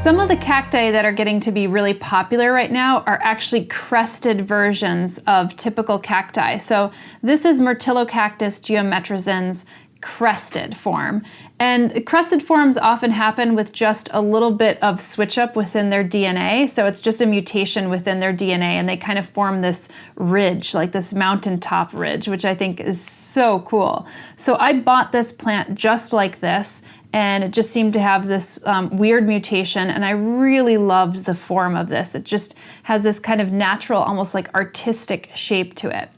Some of the cacti that are getting to be really popular right now are actually crested versions of typical cacti. So this is Myrtillocactus geometrizans crested form. And crested forms often happen with just a little bit of switch up within their DNA. So it's just a mutation within their DNA, and they kind of form this ridge, like this mountaintop ridge, which I think is so cool. So I bought this plant just like this, and it just seemed to have this weird mutation, and I really loved the form of this. It just has this kind of natural, almost like artistic shape to it.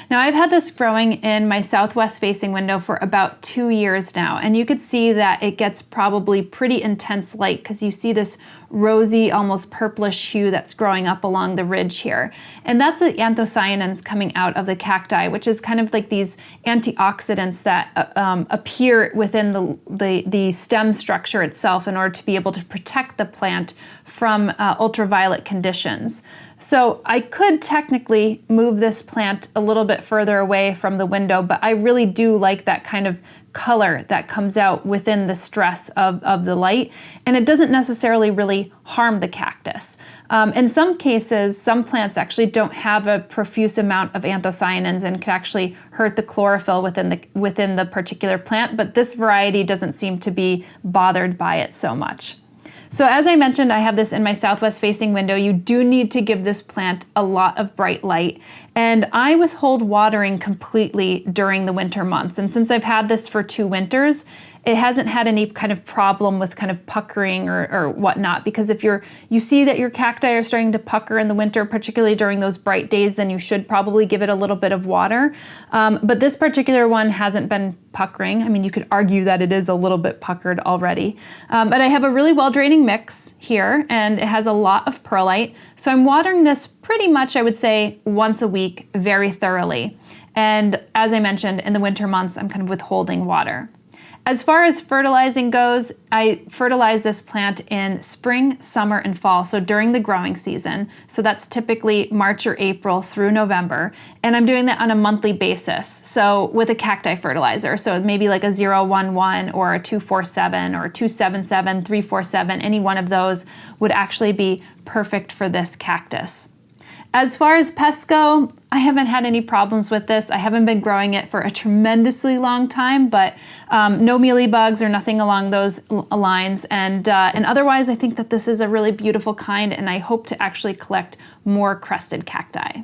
Now I've had this growing in my southwest facing window for about 2 years now, and you could see that it gets probably pretty intense light because you see this rosy, almost purplish hue that's growing up along the ridge here. And that's the anthocyanins coming out of the cacti, which is kind of like these antioxidants that appear within the stem structure itself in order to be able to protect the plant from ultraviolet conditions. So I could technically move this plant a little bit further away from the window, but I really do like that kind of color that comes out within the stress of the light, and it doesn't necessarily really harm the cactus. In some cases, some plants actually don't have a profuse amount of anthocyanins and can actually hurt the chlorophyll within the particular plant, but this variety doesn't seem to be bothered by it so much. So as I mentioned, I have this in my southwest facing window. You do need to give this plant a lot of bright light, and I withhold watering completely during the winter months. And since I've had this for 2 winters, it hasn't had any kind of problem with kind of puckering or whatnot, because if you see that your cacti are starting to pucker in the winter, particularly during those bright days, then you should probably give it a little bit of water. But this particular one hasn't been puckering. I mean, you could argue that it is a little bit puckered already. But I have a really well-draining mix here, and it has a lot of perlite. So I'm watering this pretty much, I would say, once a week, very thoroughly. And as I mentioned, in the winter months, I'm kind of withholding water. As far as fertilizing goes, I fertilize this plant in spring, summer, and fall, so during the growing season. So that's typically March or April through November. And I'm doing that on a monthly basis, so with a cacti fertilizer. So maybe like a 011 or a 247 or a 277, 347, any one of those would actually be perfect for this cactus. As far as pests go, I haven't had any problems with this. I haven't been growing it for a tremendously long time, but no mealybugs or nothing along those lines. And otherwise, I think that this is a really beautiful kind, and I hope to actually collect more crested cacti.